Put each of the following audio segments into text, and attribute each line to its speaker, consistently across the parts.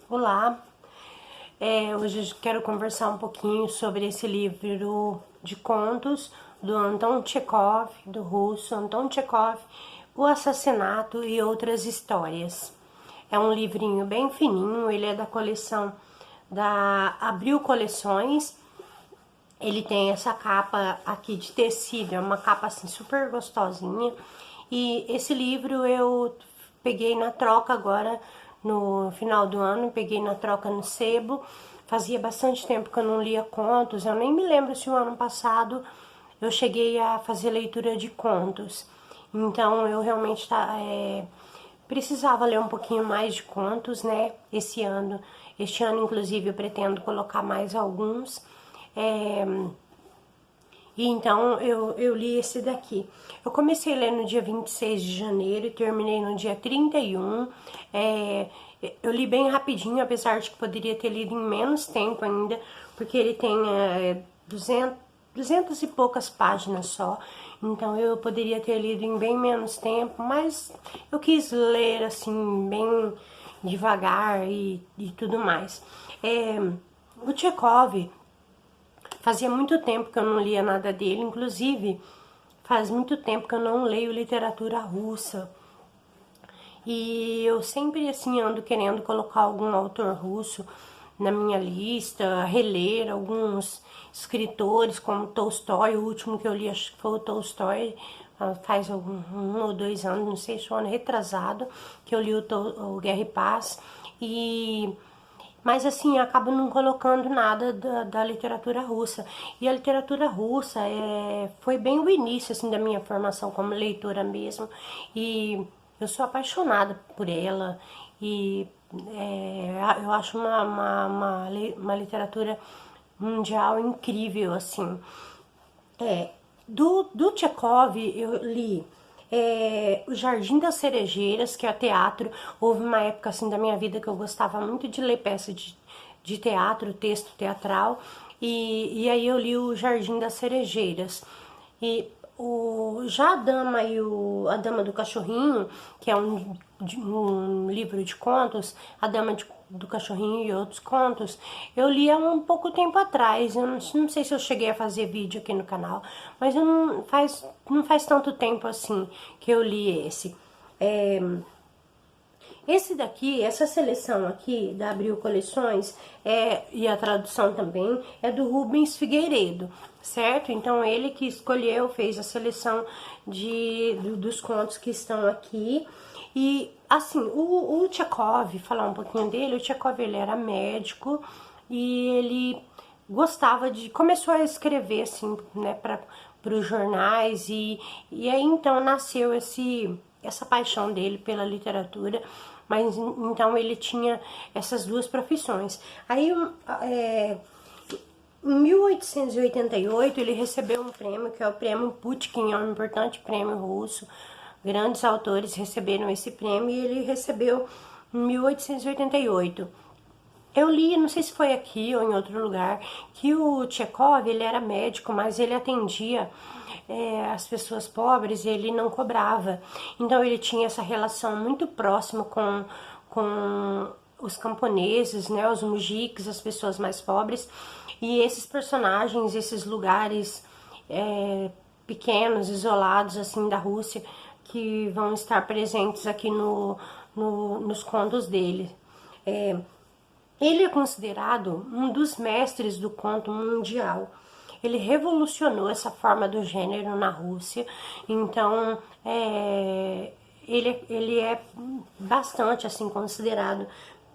Speaker 1: Olá, hoje eu quero conversar um pouquinho sobre esse livro de contos do Anton Chekhov, do russo Anton Chekhov, O Assassinato e Outras Histórias. É um livrinho bem fininho, ele é da coleção da Abril Coleções. Ele tem essa capa aqui de tecido, é uma capa assim super gostosinha. E esse livro eu peguei na troca agora no final do ano, peguei na troca no sebo. Fazia bastante tempo que eu não lia contos, eu nem me lembro se o ano passado eu cheguei a fazer leitura de contos. Então eu realmente precisava ler um pouquinho mais de contos, né? Este ano inclusive eu pretendo colocar mais alguns. E então eu li esse daqui. Eu comecei a ler no dia 26 de janeiro e terminei no dia 31. Eu li bem rapidinho, apesar de que poderia ter lido em menos tempo ainda, porque ele tem 200 e poucas páginas só. Então eu poderia ter lido em bem menos tempo, mas eu quis ler assim, bem devagar e tudo mais. O Chekhov, fazia muito tempo que eu não lia nada dele, inclusive faz muito tempo que eu não leio literatura russa. E eu sempre assim ando querendo colocar algum autor russo na minha lista, reler alguns escritores como Tolstói. O último que eu li acho que foi o Tolstói, faz um ou 2 anos, não sei se foi ano retrasado, que eu li o Guerra e Paz. Mas assim, acabo não colocando nada da literatura russa. E a literatura russa foi bem o início assim, da minha formação como leitora mesmo. E eu sou apaixonada por ela. E eu acho uma literatura mundial incrível, assim. Do Chekhov eu li O Jardim das Cerejeiras, que é teatro. Houve uma época assim da minha vida que eu gostava muito de ler peças de teatro, texto teatral. E aí eu li O Jardim das Cerejeiras. E já a Dama do Cachorrinho, que é um livro de contos, A Dama do Cachorrinho e Outros Contos, eu li há um pouco tempo atrás. Eu não sei se eu cheguei a fazer vídeo aqui no canal, mas não faz tanto tempo assim que eu li esse. Esse daqui, essa seleção aqui da Abril Coleções, e a tradução também, é do Rubens Figueiredo, certo? Então, ele que escolheu, fez a seleção dos contos que estão aqui. E, assim, o Chekhov, falar um pouquinho dele, o Chekhov, ele era médico e ele gostava começou a escrever, assim, né, para os jornais, e aí, então, nasceu essa paixão dele pela literatura. Mas então ele tinha essas duas profissões. Aí em 1888 ele recebeu um prêmio, que é o prêmio Pushkin, é um importante prêmio russo. Grandes autores receberam esse prêmio e ele recebeu em 1888. Eu li, não sei se foi aqui ou em outro lugar, que o Chekhov, ele era médico, mas ele atendia as pessoas pobres e ele não cobrava. Então ele tinha essa relação muito próxima com os camponeses, né, os mujiks, as pessoas mais pobres. E esses personagens, esses lugares pequenos, isolados, assim, da Rússia, que vão estar presentes aqui nos contos dele. Ele é considerado um dos mestres do conto mundial. Ele revolucionou essa forma do gênero na Rússia. Então, ele é bastante assim considerado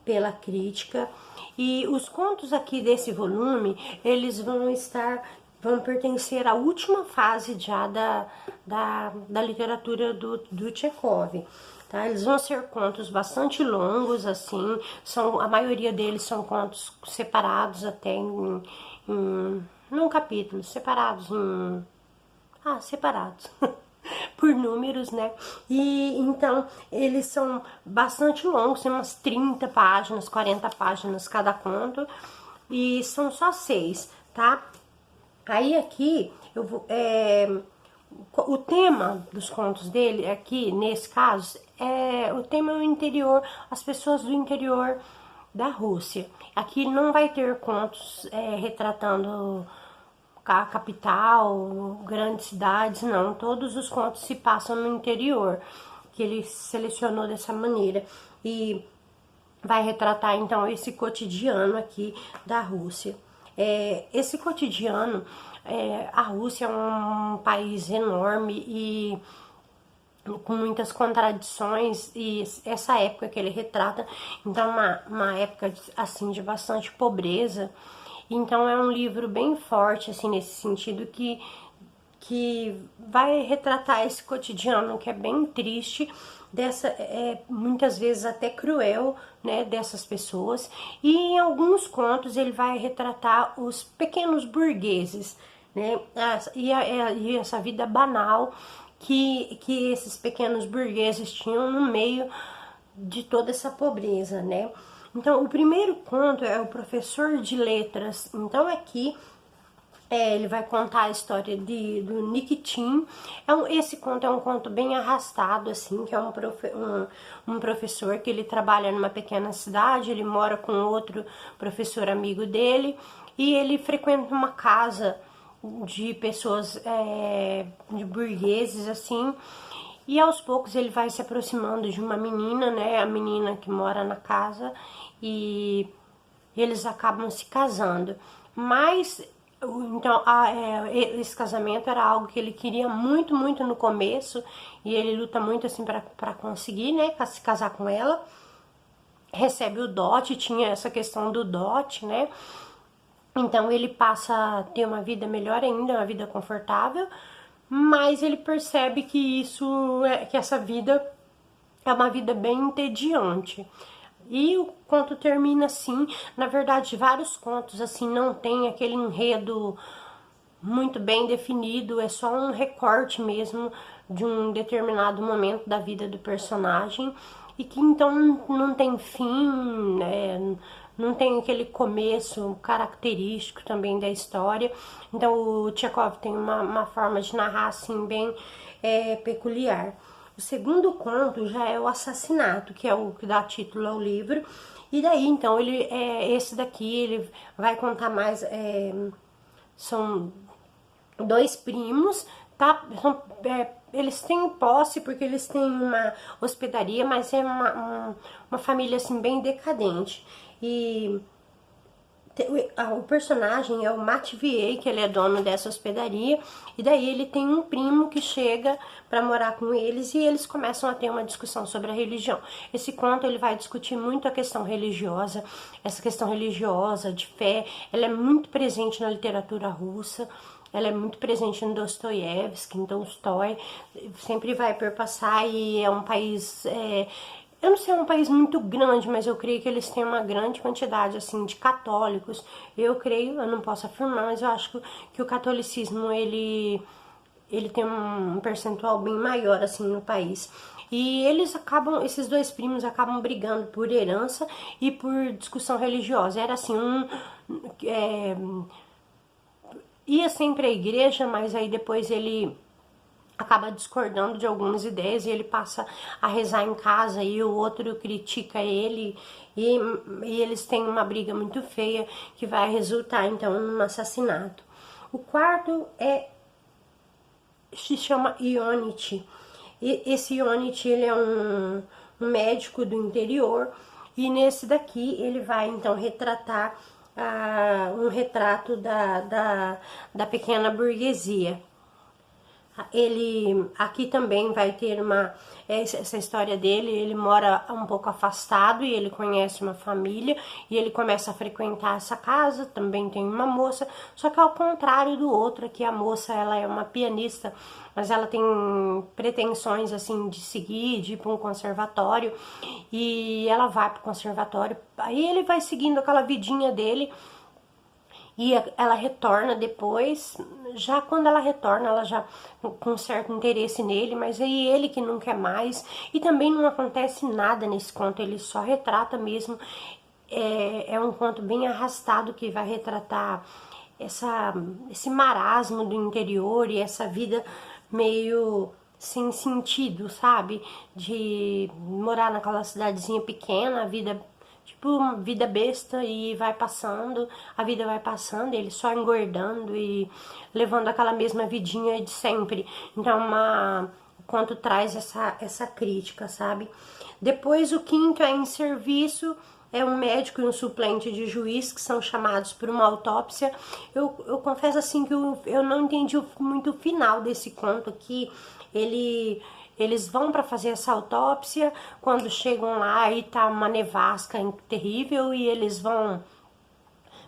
Speaker 1: pela crítica. E os contos aqui desse volume, eles vão pertencer à última fase já da literatura do Chekhov. Tá? Eles vão ser contos bastante longos, assim, a maioria deles são contos separados até num capítulo, separados por números, né? E então eles são bastante longos, tem umas 30 páginas, 40 páginas cada conto, e são só 6, tá? Aí aqui o tema dos contos dele aqui, nesse caso, o tema é o interior, as pessoas do interior da Rússia. Aqui não vai ter contos retratando a capital, grandes cidades, não. Todos os contos se passam no interior, que ele selecionou dessa maneira. E vai retratar, então, esse cotidiano aqui da Rússia. Esse cotidiano, a Rússia é um país enorme e com muitas contradições, e essa época que ele retrata, então, uma época, assim, de bastante pobreza. Então, é um livro bem forte, assim, nesse sentido, que vai retratar esse cotidiano que é bem triste, muitas vezes até cruel, né, dessas pessoas. E em alguns contos ele vai retratar os pequenos burgueses, né, e essa vida banal que esses pequenos burgueses tinham no meio de toda essa pobreza, né. Então, o primeiro conto é o Professor de Letras. Então, aqui ele vai contar a história do Nikitin. Esse conto é um conto bem arrastado, assim, que é um professor que ele trabalha numa pequena cidade, ele mora com outro professor amigo dele, e ele frequenta uma casa de pessoas, de burgueses, assim, e aos poucos ele vai se aproximando de uma menina, né, a menina que mora na casa, e eles acabam se casando. Mas então, esse casamento era algo que ele queria muito, muito no começo, e ele luta muito, assim, pra conseguir, né, se casar com ela. Recebe o dote, tinha essa questão do dote, né, então ele passa a ter uma vida melhor ainda, uma vida confortável, mas ele percebe que que essa vida é uma vida bem entediante. E o conto termina assim. Na verdade, vários contos assim não tem aquele enredo muito bem definido, é só um recorte mesmo de um determinado momento da vida do personagem, e que então não tem fim, né? Não tem aquele começo característico também da história. Então o Tchekov tem uma forma de narrar assim bem peculiar. O segundo conto já é o Assassinato, que é o que dá título ao livro. E daí, então, esse daqui ele vai contar mais. São dois primos, tá? Eles têm posse porque eles têm uma hospedaria, mas é uma família assim bem decadente. E o personagem é o Matviei, que ele é dono dessa hospedaria, e daí ele tem um primo que chega para morar com eles, e eles começam a ter uma discussão sobre a religião. Esse conto ele vai discutir muito a questão religiosa, essa questão religiosa, de fé, ela é muito presente na literatura russa, ela é muito presente em Dostoiévski, em Tolstói, sempre vai perpassar, e é um país... eu não sei, é um país muito grande, mas eu creio que eles têm uma grande quantidade, assim, de católicos. Eu creio, eu não posso afirmar, mas eu acho que o catolicismo, ele tem um percentual bem maior, assim, no país. E esses dois primos acabam brigando por herança e por discussão religiosa. Era assim, ia sempre à igreja, mas aí depois ele acaba discordando de algumas ideias e ele passa a rezar em casa, e o outro critica ele, e eles têm uma briga muito feia que vai resultar então num assassinato. O quarto se chama Ionity. Esse Ionity, ele é um médico do interior, e nesse daqui ele vai então retratar um retrato da pequena burguesia. Ele aqui também vai ter essa história dele. Ele mora um pouco afastado e ele conhece uma família e ele começa a frequentar essa casa. Também tem uma moça, só que ao contrário do outro, que a moça ela é uma pianista, mas ela tem pretensões assim de seguir, de ir para um conservatório, e ela vai para o conservatório. Aí ele vai seguindo aquela vidinha dele. E ela retorna depois, já quando ela retorna, ela já com certo interesse nele, mas aí ele que não quer mais. E também não acontece nada nesse conto, ele só retrata mesmo. É um conto bem arrastado que vai retratar esse marasmo do interior e essa vida meio sem sentido, sabe? De morar naquela cidadezinha pequena, a vida tipo, vida besta e vai passando, a vida vai passando, ele só engordando e levando aquela mesma vidinha de sempre. Então, o conto traz essa crítica, sabe? Depois, o quinto é Em Serviço, é um médico e um suplente de juiz que são chamados para uma autópsia. Eu confesso assim que eu não entendi muito o final desse conto aqui. Eles vão para fazer essa autópsia, quando chegam lá e tá uma nevasca terrível e eles vão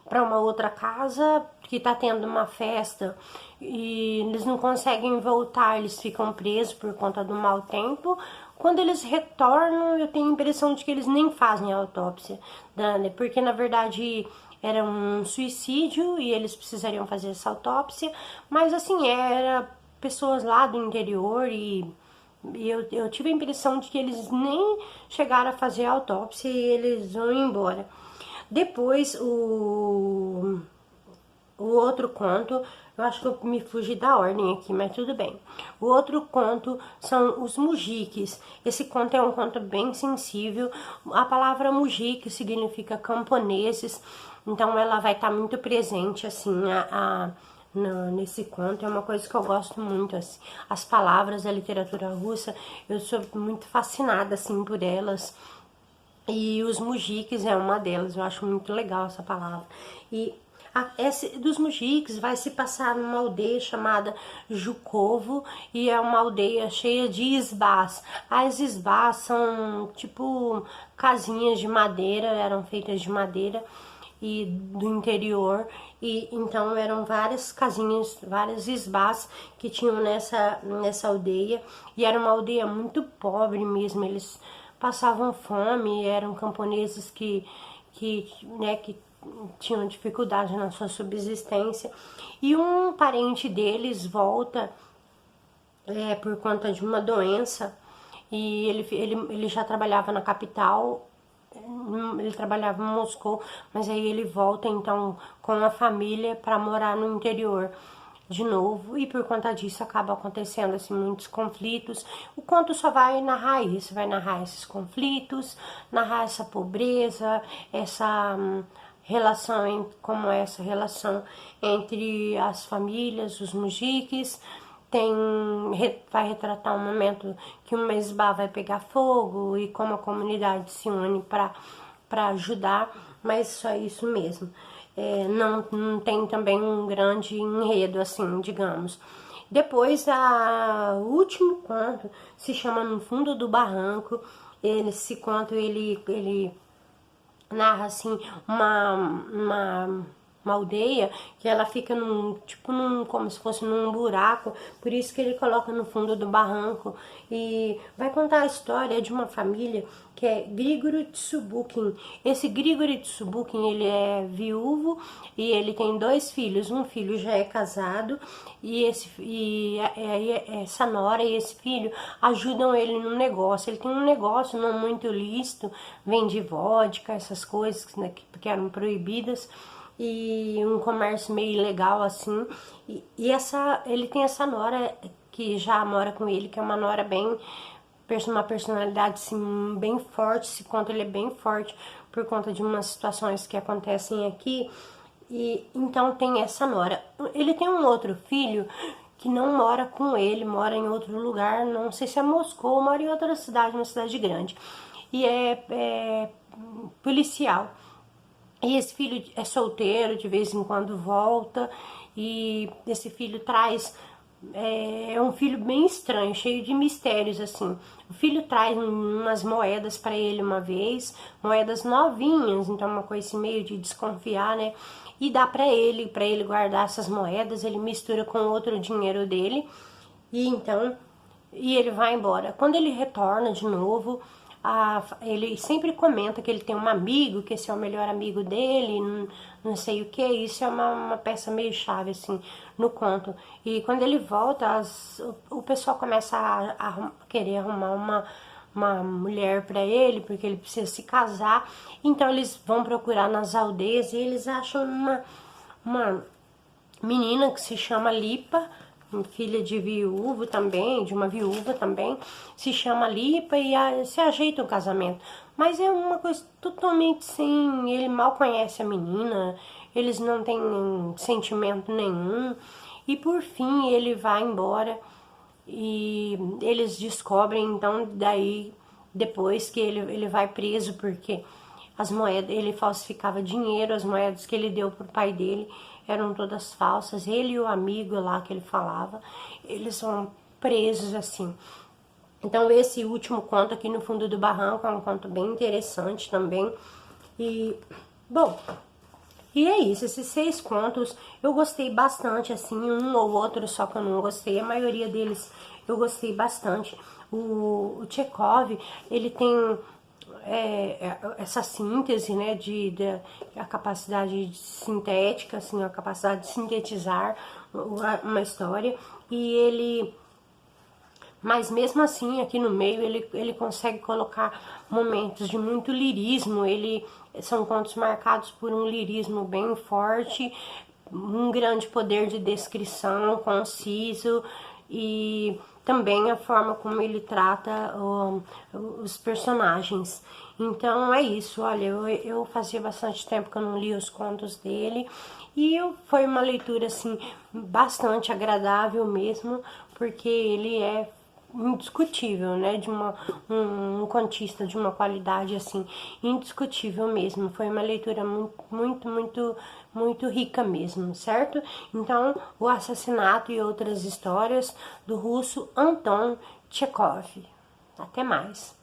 Speaker 1: para uma outra casa que tá tendo uma festa e eles não conseguem voltar, eles ficam presos por conta do mau tempo. Quando eles retornam, eu tenho a impressão de que eles nem fazem a autópsia, né? Porque na verdade era um suicídio e eles precisariam fazer essa autópsia, mas assim, era pessoas lá do interior e eu tive a impressão de que eles nem chegaram a fazer a autópsia e eles vão embora. Depois, o outro conto, eu acho que eu me fugi da ordem aqui, mas tudo bem. O outro conto são os mujiques. Esse conto é um conto bem sensível. A palavra mujique significa camponeses, então ela vai estar muito presente, assim, nesse conto. É uma coisa que eu gosto muito, assim. As palavras da literatura russa, eu sou muito fascinada, assim, por elas. E os mujiques é uma delas, eu acho muito legal essa palavra. E esse dos mujiques vai se passar numa aldeia chamada Jukovo, e é uma aldeia cheia de isbás. As isbás são tipo casinhas de madeira, eram feitas de madeira e do interior, e então eram várias casinhas, várias isbás que tinham nessa aldeia, e era uma aldeia muito pobre mesmo, eles passavam fome, eram camponeses que tinham dificuldade na sua subsistência. E um parente deles volta por conta de uma doença, e ele já trabalhava na capital, ele trabalhava em Moscou, mas aí ele volta então com a família para morar no interior de novo, e por conta disso acaba acontecendo assim muitos conflitos. O conto só vai narrar isso, vai narrar esses conflitos, narrar essa pobreza, essa relação, como é essa relação entre as famílias, os mujiques. Vai retratar um momento que uma esbá vai pegar fogo e como a comunidade se une para ajudar, mas só isso mesmo. Não tem também um grande enredo, assim, digamos. Depois, o último conto se chama No Fundo do Barranco. Esse conto, ele narra, assim, uma aldeia que ela fica como se fosse num buraco, por isso que ele coloca no fundo do barranco, e vai contar a história de uma família que é Grigori Tsubukin. Esse Grigori Tsubukin, ele é viúvo e ele tem 2 filhos, um filho já é casado, e essa nora e esse filho ajudam ele no negócio. Ele tem um negócio não muito lícito, vende vodka, essas coisas que eram proibidas, e um comércio meio ilegal assim, ele tem essa nora que já mora com ele, que é uma nora uma personalidade assim, bem forte. Esse conto ele é bem forte por conta de umas situações que acontecem aqui, e então tem essa nora. Ele tem um outro filho que não mora com ele, mora em outro lugar, não sei se é Moscou, mora em outra cidade, uma cidade grande, e é policial. E esse filho é solteiro, de vez em quando volta, e esse filho traz... É um filho bem estranho, cheio de mistérios, assim. O filho traz umas moedas para ele uma vez, moedas novinhas, então uma coisa assim, meio de desconfiar, né? E dá para ele guardar essas moedas, ele mistura com outro dinheiro dele, e ele vai embora. Quando ele retorna de novo... ele sempre comenta que ele tem um amigo, que esse é o melhor amigo dele, não sei o que. Isso é uma peça meio chave, assim, no conto. E quando ele volta, o pessoal começa a querer arrumar uma mulher para ele, porque ele precisa se casar. Então eles vão procurar nas aldeias e eles acham uma menina que se chama Lipa, filha de viúvo também, de uma viúva também, se chama Lipa e se ajeita o casamento. Mas é uma coisa totalmente sem... Ele mal conhece a menina, eles não têm sentimento nenhum. E por fim ele vai embora e eles descobrem, então, daí, depois que ele vai preso, porque as moedas, ele falsificava dinheiro, as moedas que ele deu pro pai dele eram todas falsas. Ele e o amigo lá que ele falava, eles são presos assim. Então esse último conto aqui no fundo do barranco é um conto bem interessante também. E, bom, e é isso, esses 6 contos eu gostei bastante, assim, um ou outro só que eu não gostei, a maioria deles eu gostei bastante. O Chekhov, ele tem essa síntese, né, a capacidade sintética, assim, a capacidade de sintetizar uma história, e ele... Mas mesmo assim, aqui no meio, ele consegue colocar momentos de muito lirismo. São contos marcados por um lirismo bem forte, um grande poder de descrição, conciso, e também a forma como ele trata os personagens. Então é isso, olha, eu fazia bastante tempo que eu não lia os contos dele, e foi uma leitura assim bastante agradável mesmo, porque ele é indiscutível, né, de um contista de uma qualidade assim indiscutível mesmo. Foi uma leitura muito rica mesmo, certo? Então, O Assassinato e Outras Histórias, do russo Anton Chekhov. Até mais.